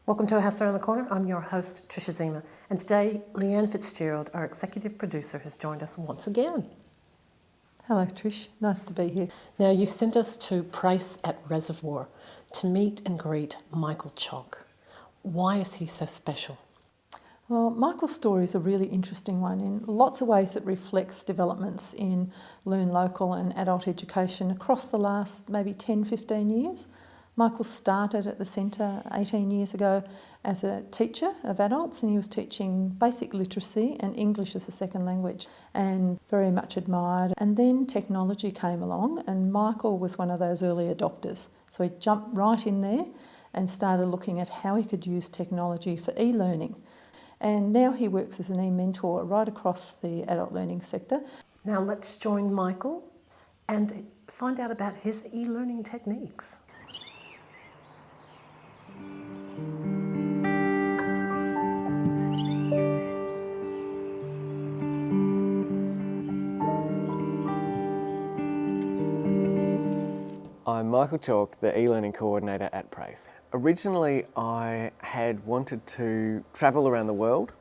Welcome to A House Around the Corner. I'm your host, Tricia Ziemer, and today Leanne Fitzgerald, our executive producer, has joined us once again. Hello Trish, nice to be here. Now, you've sent us to Prace at Reservoir to meet and greet Michael Chalk. Why is he so special? Well, Michael's story is a really interesting one. In lots of ways it reflects developments in Learn Local and adult education across the last maybe 10-15 years. Michael started at the centre 18 years ago as a teacher of adults, and he was teaching basic literacy and English as a second language, and very much admired. And then technology came along and Michael was one of those early adopters. So he jumped right in there and started looking at how he could use technology for e-learning. And now he works as an e-mentor right across the adult learning sector. Now let's join Michael and find out about his e-learning techniques. I'm Michael Chalk, the e-learning coordinator at PRACE. Originally, I had wanted to travel around the world,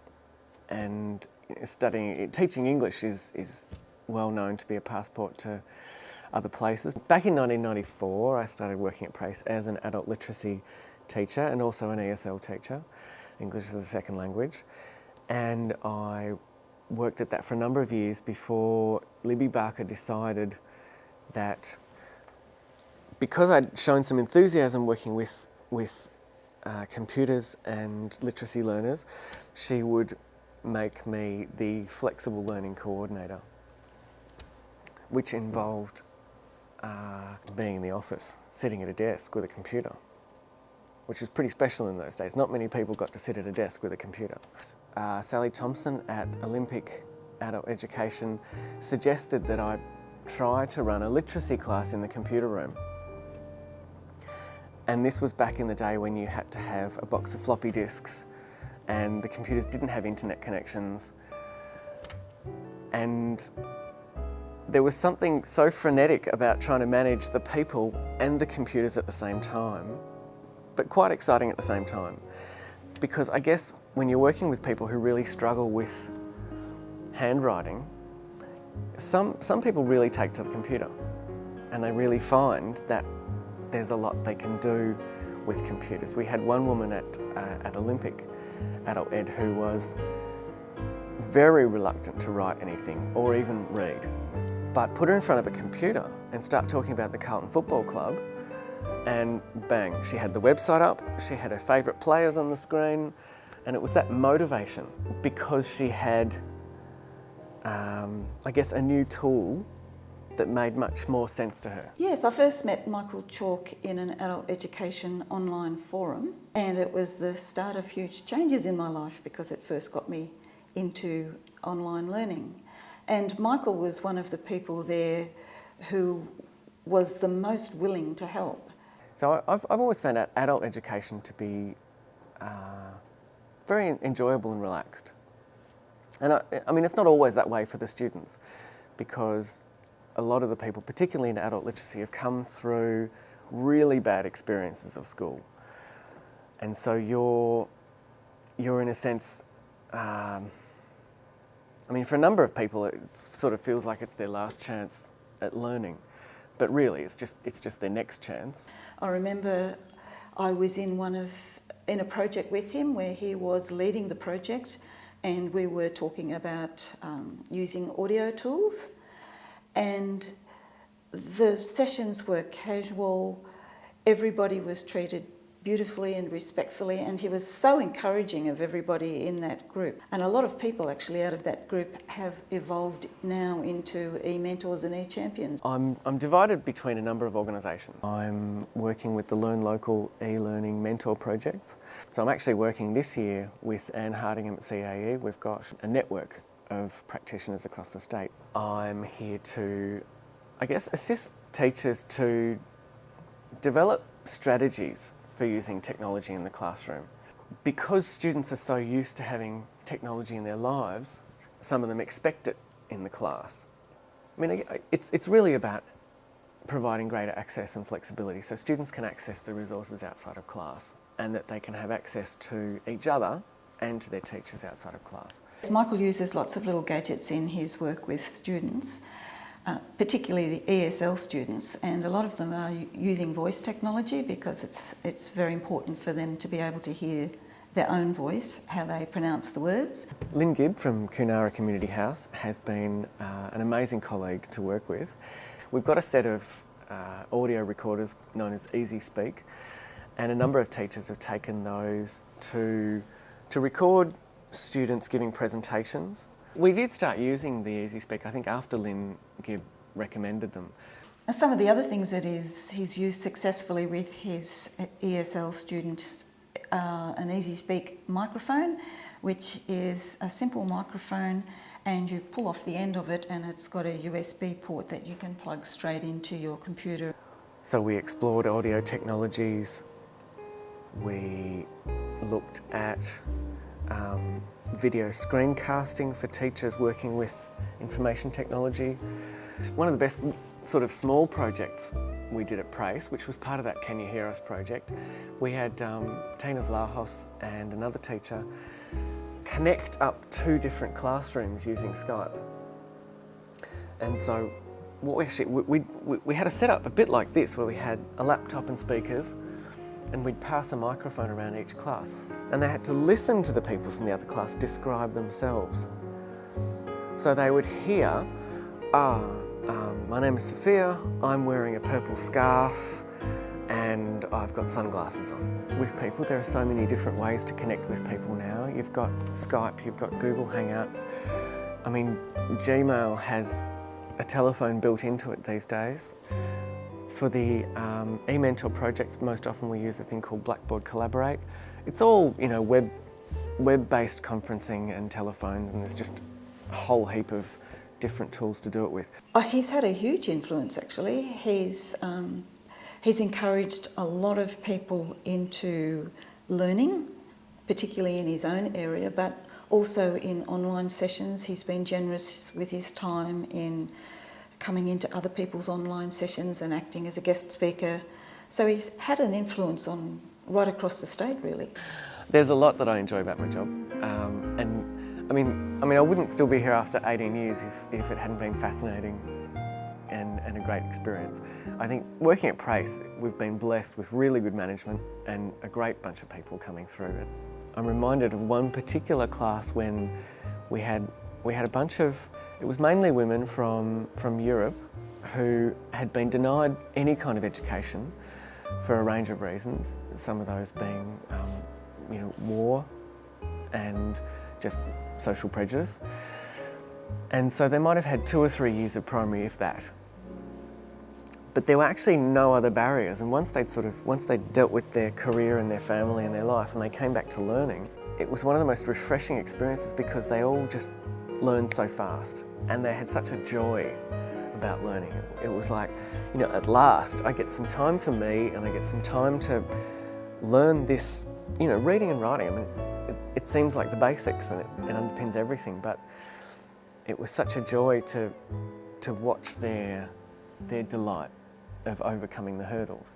and teaching English is well known to be a passport to other places. Back in 1994, I started working at PRACE as an adult literacy teacher and also an ESL teacher, English as a second language, and I worked at that for a number of years before Libby Barker decided that because I'd shown some enthusiasm working with computers and literacy learners, she would make me the flexible learning coordinator, which involved being in the office, sitting at a desk with a computer, which was pretty special in those days. Not many people got to sit at a desk with a computer. Sally Thompson at Olympic Adult Education suggested that I try to run a literacy class in the computer room. And this was back in the day when you had to have a box of floppy disks and the computers didn't have internet connections. And there was something so frenetic about trying to manage the people and the computers at the same time, but quite exciting at the same time. Because I guess when you're working with people who really struggle with handwriting, some people really take to the computer and they really find that there's a lot they can do with computers. We had one woman at Olympic Adult Ed who was very reluctant to write anything or even read. But put her in front of a computer and start talking about the Carlton Football Club, and bang, she had the website up, she had her favourite players on the screen, and it was that motivation because she had, I guess, a new tool that made much more sense to her. Yes, I first met Michael Chalk in an adult education online forum, and it was the start of huge changes in my life because it first got me into online learning. And Michael was one of the people there who was the most willing to help. So I've always found out adult education to be very enjoyable and relaxed. And I mean, it's not always that way for the students, because a lot of the people, particularly in adult literacy, have come through really bad experiences of school. And so you're in a sense, I mean, for a number of people, it sort of feels like it's their last chance at learning, but really, it's just their next chance. I remember I was in a project with him where he was leading the project, and we were talking about using audio tools, and the sessions were casual. Everybody was treated beautifully and respectfully, and he was so encouraging of everybody in that group. And a lot of people actually out of that group have evolved now into e-mentors and e-champions. I'm divided between a number of organisations. I'm working with the Learn Local e-learning mentor project. So I'm actually working this year with Anne Hardingham at CAE. We've got a network of practitioners across the state. I'm here to, I guess, assist teachers to develop strategies for using technology in the classroom. Because students are so used to having technology in their lives, some of them expect it in the class. I mean, it's really about providing greater access and flexibility so students can access the resources outside of class. and that they can have access to each other and to their teachers outside of class. Michael uses lots of little gadgets in his work with students, particularly the ESL students, and a lot of them are using voice technology because it's very important for them to be able to hear their own voice, how they pronounce the words. Lynn Gibb from Kunara Community House has been an amazing colleague to work with. We've got a set of audio recorders known as Easy Speak, and a number of teachers have taken those to record students giving presentations. We did start using the Easy Speak, I think, after Lynn Gibb recommended them. Some of the other things that he's used successfully with his ESL students are an Easy Speak microphone, which is a simple microphone, and you pull off the end of it and it's got a USB port that you can plug straight into your computer. So we explored audio technologies, we looked at video screencasting for teachers working with information technology. One of the best sort of small projects we did at PRACE, which was part of that Can You Hear Us project, we had Tina Vlahos and another teacher connect up 2 different classrooms using Skype. And so what we had a setup a bit like this, where we had a laptop and speakers, and we'd pass a microphone around each class, and they had to listen to the people from the other class describe themselves. So they would hear, my name is Sophia, I'm wearing a purple scarf and I've got sunglasses on. With people, there are so many different ways to connect with people now. You've got Skype, you've got Google Hangouts. I mean, Gmail has a telephone built into it these days. For the eMentor projects, most often we use a thing called Blackboard Collaborate. It's all, you know, web-based conferencing and telephones, and there's just a whole heap of different tools to do it with. Oh, he's had a huge influence actually. He's encouraged a lot of people into learning, particularly in his own area, but also in online sessions. He's been generous with his time in coming into other people's online sessions and acting as a guest speaker. So he's had an influence on right across the state, really. There's a lot that I enjoy about my job, and I mean, I wouldn't still be here after 18 years if it hadn't been fascinating and a great experience. I think working at PRACE, we've been blessed with really good management and a great bunch of people coming through it. I'm reminded of one particular class when we had a bunch of, it was mainly women from Europe who had been denied any kind of education for a range of reasons, some of those being you know, war and just social prejudice. And so they might have had 2 or 3 years of primary, if that. But there were actually no other barriers, and once they'd dealt with their career and their family and their life and they came back to learning, it was one of the most refreshing experiences because they all just learned so fast and they had such a joy about learning. It was like, you know, at last I get some time for me and I get some time to learn this, you know, reading and writing. I mean, it seems like the basics and it underpins everything, but it was such a joy to watch their delight of overcoming the hurdles.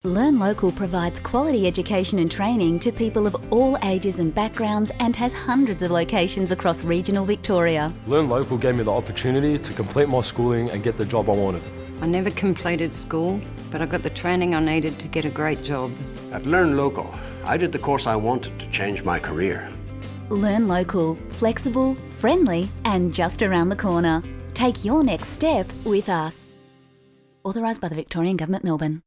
Learn Local provides quality education and training to people of all ages and backgrounds and has hundreds of locations across regional Victoria. Learn Local gave me the opportunity to complete my schooling and get the job I wanted. I never completed school, but I got the training I needed to get a great job. At Learn Local, I did the course I wanted to change my career. Learn Local, flexible, friendly and just around the corner. Take your next step with us. Authorised by the Victorian Government, Melbourne.